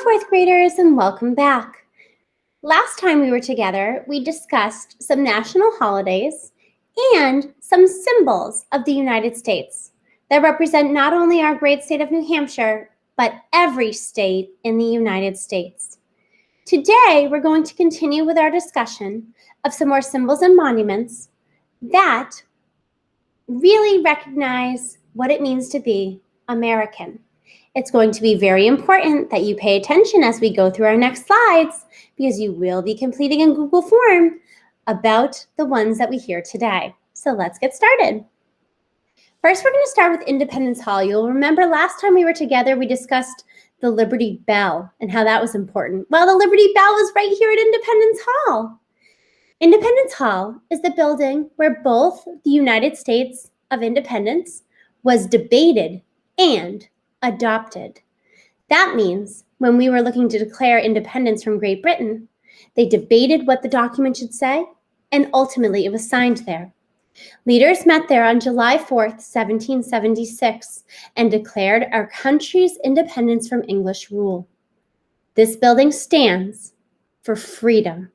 Hello, fourth graders, and welcome back. Last time we were together, we discussed some national holidays and some symbols of the United States that represent not only our great state of New Hampshire, but every state in the United States. Today, we're going to continue with our discussion of some more symbols and monuments that really recognize what it means to be American. It's going to be very important that you pay attention as we go through our next slides because you will be completing a Google form about the ones that we hear today. So let's get started. First, we're going to start with Independence Hall. You'll remember last time we were together, we discussed the Liberty Bell and how that was important. Well, the Liberty Bell is right here at Independence Hall. Independence Hall is the building where both the United States of Independence was debated and adopted. That means when we were looking to declare independence from Great Britain, they debated what the document should say, and ultimately it was signed there. Leaders met there on July 4th, 1776, and declared our country's independence from English rule. This building stands for freedom.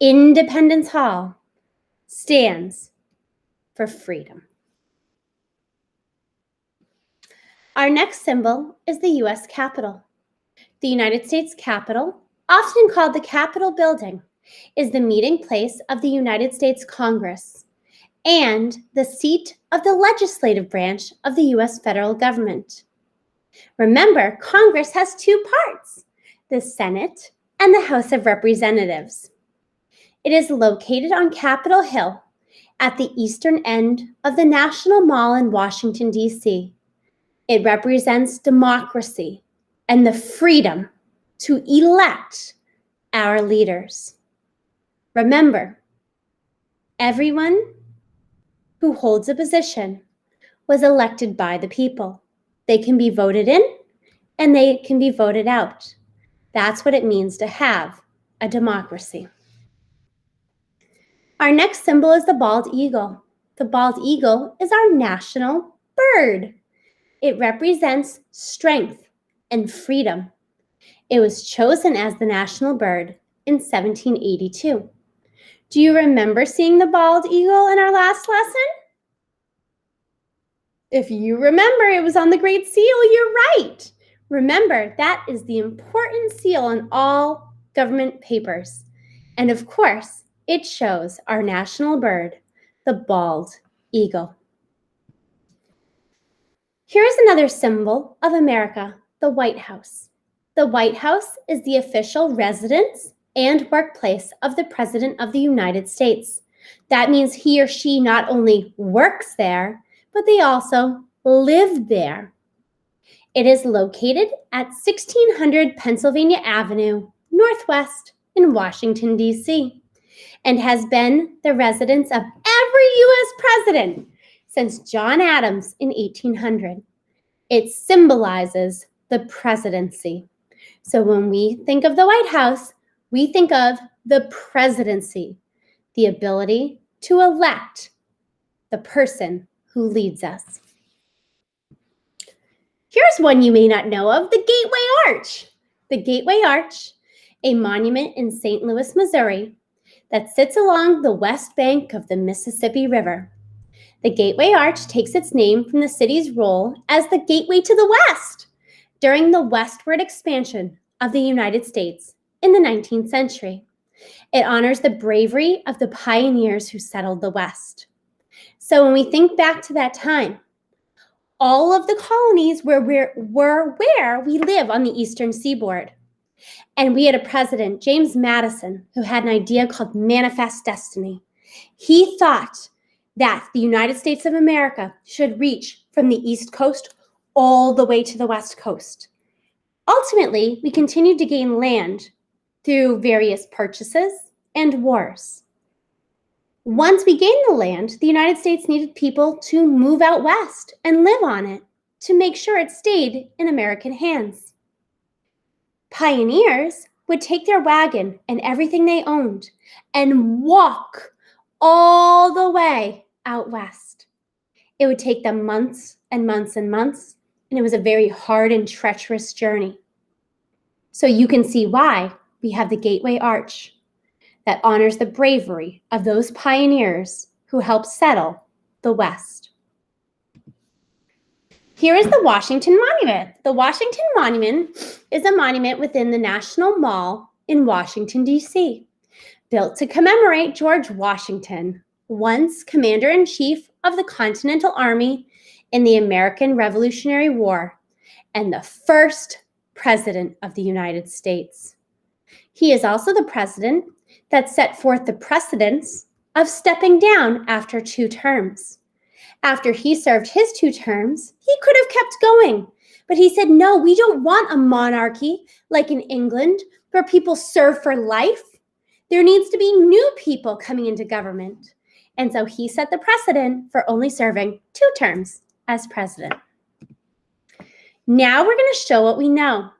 Independence Hall stands for freedom. Our next symbol is the U.S. Capitol. The United States Capitol, often called the Capitol Building, is the meeting place of the United States Congress and the seat of the legislative branch of the U.S. federal government. Remember, Congress has two parts, the Senate and the House of Representatives. It is located on Capitol Hill at the eastern end of the National Mall in Washington, D.C. It represents democracy and the freedom to elect our leaders. Remember, everyone who holds a position was elected by the people. They can be voted in and they can be voted out. That's what it means to have a democracy. Our next symbol is the bald eagle. The bald eagle is our national bird. It represents strength and freedom. It was chosen as the national bird in 1782. Do you remember seeing the bald eagle in our last lesson? If you remember, it was on the Great Seal. You're right. Remember, that is the important seal on all government papers. And of course, it shows our national bird, the bald eagle. Here's another symbol of America, the White House. The White House is the official residence and workplace of the President of the United States. That means he or she not only works there, but they also live there. It is located at 1600 Pennsylvania Avenue, Northwest in Washington, D.C., and has been the residence of every U.S. president since John Adams in 1800. It symbolizes the presidency. So when we think of the White House, we think of the presidency, the ability to elect the person who leads us. Here's one you may not know of, the Gateway Arch. The Gateway Arch, a monument in St. Louis, Missouri, that sits along the west bank of the Mississippi River. The Gateway Arch takes its name from the city's role as the gateway to the West during the westward expansion of the United States in the 19th century. It honors the bravery of the pioneers who settled the West. So when we think back to that time, all of the colonies were where we live on the eastern seaboard. And we had a president, James Madison, who had an idea called Manifest Destiny. He thought that the United States of America should reach from the East Coast all the way to the West Coast. Ultimately, we continued to gain land through various purchases and wars. Once we gained the land, the United States needed people to move out west and live on it to make sure it stayed in American hands. Pioneers would take their wagon and everything they owned and walk all the way out west. It would take them months and months and months, and it was a very hard and treacherous journey. So you can see why we have the Gateway Arch that honors the bravery of those pioneers who helped settle the West. Here is the Washington Monument. The Washington Monument is a monument within the National Mall in Washington, D.C., built to commemorate George Washington, once Commander-in-Chief of the Continental Army in the American Revolutionary War and the first President of the United States. He is also the president that set forth the precedence of stepping down after 2 terms. After he served his 2 terms, he could have kept going, but he said, no, we don't want a monarchy like in England where people serve for life. There needs to be new people coming into government. And so he set the precedent for only serving 2 terms as president. Now we're going to show what we know.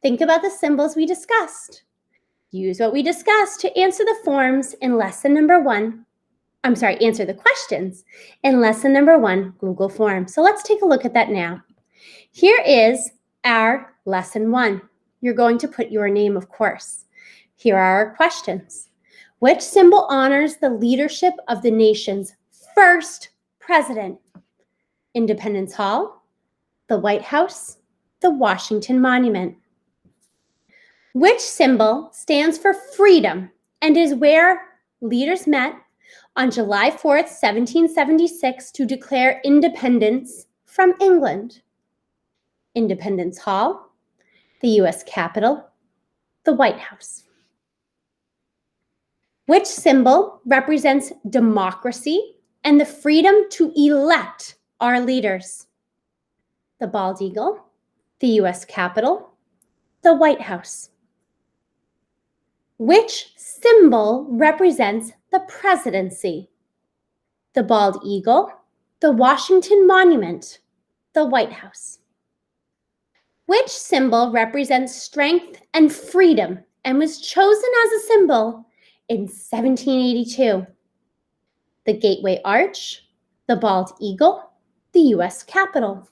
Think about the symbols we discussed. Use what we discussed to answer the forms in lesson number 1. Answer the questions in lesson number 1, Google Forms. So let's take a look at that now. Here is our lesson 1. You're going to put your name, of course. Here are our questions. Which symbol honors the leadership of the nation's first president? Independence Hall, the White House, the Washington Monument. Which symbol stands for freedom and is where leaders met on July 4th, 1776 to declare independence from England? Independence Hall, the U.S. Capitol, the White House. Which symbol represents democracy and the freedom to elect our leaders? The bald eagle, the U.S. Capitol, the White House. Which symbol represents the presidency? The bald eagle, the Washington Monument, the White House. Which symbol represents strength and freedom and was chosen as a symbol in 1782? The Gateway Arch, the bald eagle, the U.S. Capitol.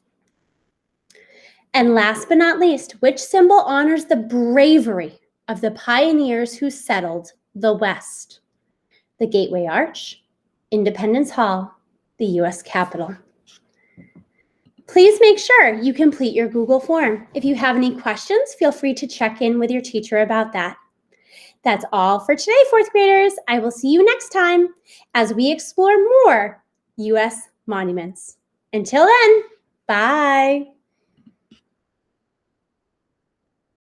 And last but not least, which symbol honors the bravery of the pioneers who settled the West? The Gateway Arch, Independence Hall, the U.S. Capitol. Please make sure you complete your Google form. If you have any questions, feel free to check in with your teacher about that. That's all for today, 4th graders. I will see you next time as we explore more U.S. monuments. Until then, bye.